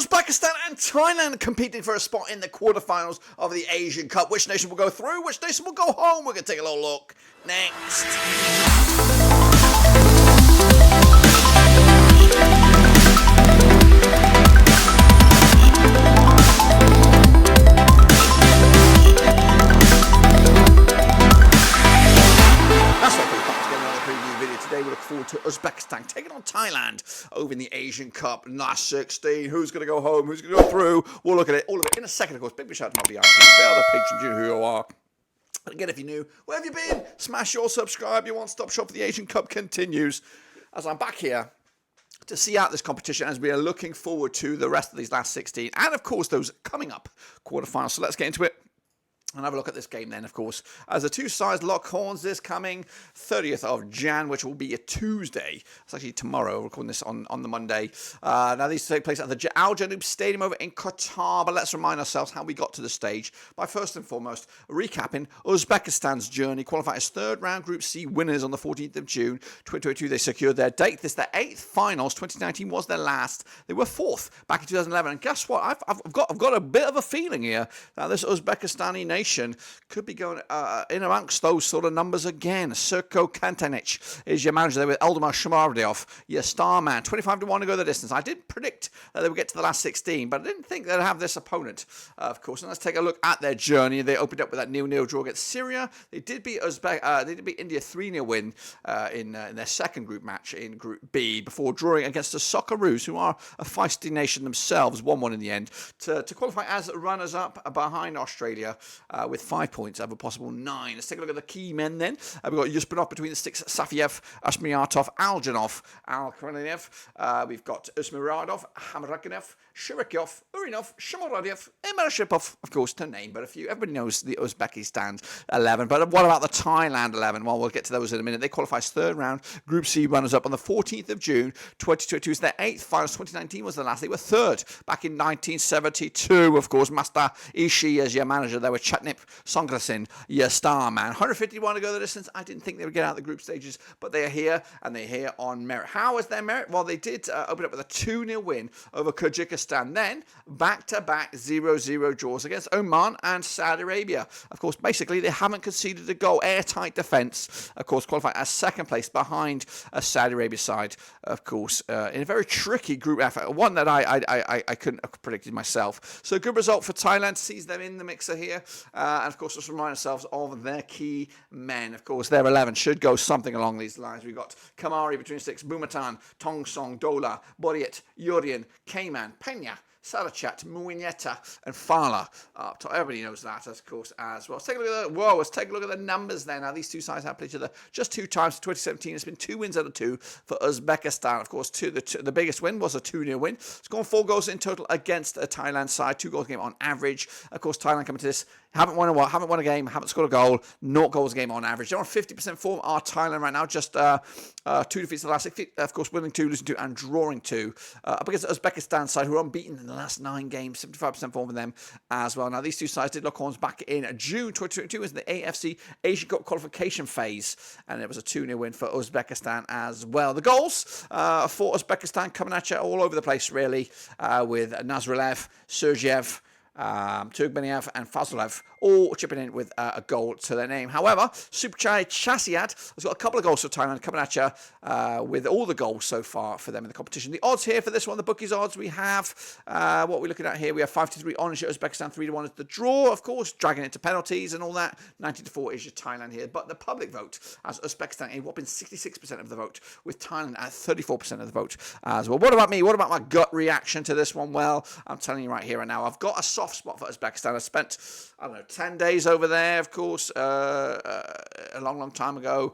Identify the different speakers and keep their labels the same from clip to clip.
Speaker 1: Uzbekistan and Thailand competing for a spot in the quarterfinals of the Asian Cup. Which nation will go through? Which nation will go home? We're going to take a little look next. Today we look forward to Uzbekistan taking on Thailand over in the Asian Cup last 16. Who's going to go home? Who's going to go through? We'll look at it, all of it in a second, of course. Big shout out to my VIPs. They are the patrons, you know who you are. And again, if you're new, where have you been? Smash your subscribe. Your one-stop shop for the Asian Cup continues. As I'm back here to see out this competition as we are looking forward to the rest of these last 16. And, of course, those coming up quarterfinals. So let's get into it. And have a look at this game then, of course, as the two sides lock horns this coming 30th of Jan, which will be a Tuesday. It's actually tomorrow. We're recording this on the Monday. Now, these take place at the Al Janoub Stadium over in Qatar. But let's remind ourselves how we got to the stage by first and foremost recapping Uzbekistan's journey. Qualified as third-round Group C winners on the 14th of June 2022. They secured their date. This is their 8th finals. 2019 was their last. They were 4th back in 2011. And guess what? I've got a bit of a feeling here that this Uzbekistani nation could be going in amongst those sort of numbers again. Serko Kantanic is your manager there with Eldemar Shamardiov, your star man. 25-1 to go the distance. I did predict that they would get to the last 16, but I didn't think they'd have this opponent, of course. And let's take a look at their journey. They opened up with that 0-0 draw against Syria. They did beat India 3-0 win in their second group match in Group B before drawing against the Socceroos, who are a feisty nation themselves, 1-1 in the end, to qualify as runners-up behind Australia. With 5 points out of a possible 9. Let's take a look at the key men then. We've got Yuspanov between the sticks, Safiev, Ashmiatov, Aljanov, Al-Kralev. We've got Usmiradov, Hamrakinov, Shirikyov, Urinov, Shamoradiev, Emerashipov, of course, to name but a few. Everybody knows the Uzbekistan 11. But what about the Thailand 11? Well, we'll get to those in a minute. They qualify as third round Group C runners-up on the 14th of June 2022. It's their 8th finals. 2019 was the last. They were third back in 1972, of course. Master Ishii as your manager. They were Chatnip Songrasin, your star man. 151 to go the distance. I didn't think they would get out of the group stages, but they are here, and they're here on merit. How is their merit? Well, they did open up with a 2-0 win over Kyrgyzstan. Then, back-to-back 0-0 draws against Oman and Saudi Arabia. Of course, basically, they haven't conceded a goal. Airtight defence, of course, qualified as second place behind a Saudi Arabia side, of course, in a very tricky group effort. One that I couldn't have predicted myself. So, good result for Thailand. Sees them in the mixer here. And, of course, let's remind ourselves of their key men. Of course, their 11 should go something along these lines. We've got Kamari between six, Bumatan, Tongsong, Dola, Boriet, Yurian, Kayman, Pena, Sarachat, Muineta, and Fala up top. Everybody knows that, of course, as well. Let's take a look at let's take a look at the numbers there. Now, these two sides have played each other just 2 times in 2017. It's been 2 wins out of 2 for Uzbekistan. Of course, the biggest win was a 2-0 win. It's gone 4 goals in total against a Thailand side, 2 goals a game on average. Of course, Thailand coming to this haven't won a game, haven't scored a goal, 0 goals a game on average. They're on 50% form. Are Thailand right now just 2 defeats the last 6, of course, winning 2, losing 2, and drawing 2 up against the Uzbekistan side, who are unbeaten in the last 9 games, 75% form for them as well. Now, these two sides did lock horns back in June 2022 as the AFC Asian Cup qualification phase, and it was a 2-0 win for Uzbekistan as well. The goals for Uzbekistan coming at you all over the place, really, with Nazrilev, Sergeyev, Turgbeniev and Fazlev all chipping in with a goal to their name. However, Supchai Chasiad has got a couple of goals for Thailand coming at you with all the goals so far for them in the competition. The odds here for this one, the bookies odds, we have what we're looking at here. We have 5-3 on Uzbekistan, 3-1 is the draw, of course, dragging it to penalties and all that. 90-4 is your Thailand here. But the public vote has Uzbekistan a whopping 66% of the vote, with Thailand at 34% of the vote as well. What about me? What about my gut reaction to this one? Well, I'm telling you right here and now, I've got a soft spot for Uzbekistan. I spent, 10 days over there, of course, a long time ago.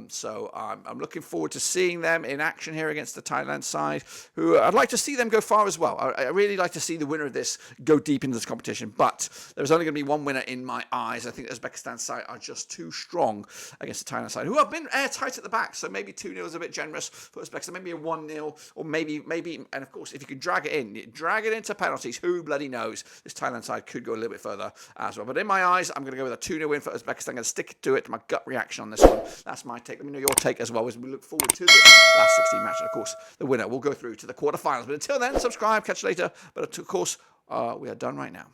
Speaker 1: So I'm looking forward to seeing them in action here against the Thailand side, who I'd like to see them go far as well. I really like to see the winner of this go deep into this competition, but there's only going to be one winner in my eyes. I think the Uzbekistan side are just too strong against the Thailand side, who have been airtight at the back, so maybe 2-0 is a bit generous for Uzbekistan, maybe a 1-0, or maybe, and of course, if you can drag it into penalties, who bloody knows? this Thailand side could go a little bit further as well. But in my eyes, I'm going to go with a 2-0 win for Uzbekistan. I'm going to stick to it, my gut reaction on this one. That's my take. Let me know your take as well as we look forward to the last 16 match. And of course, the winner will go through to the quarterfinals. But until then, subscribe, catch you later. But of course, we are done right now.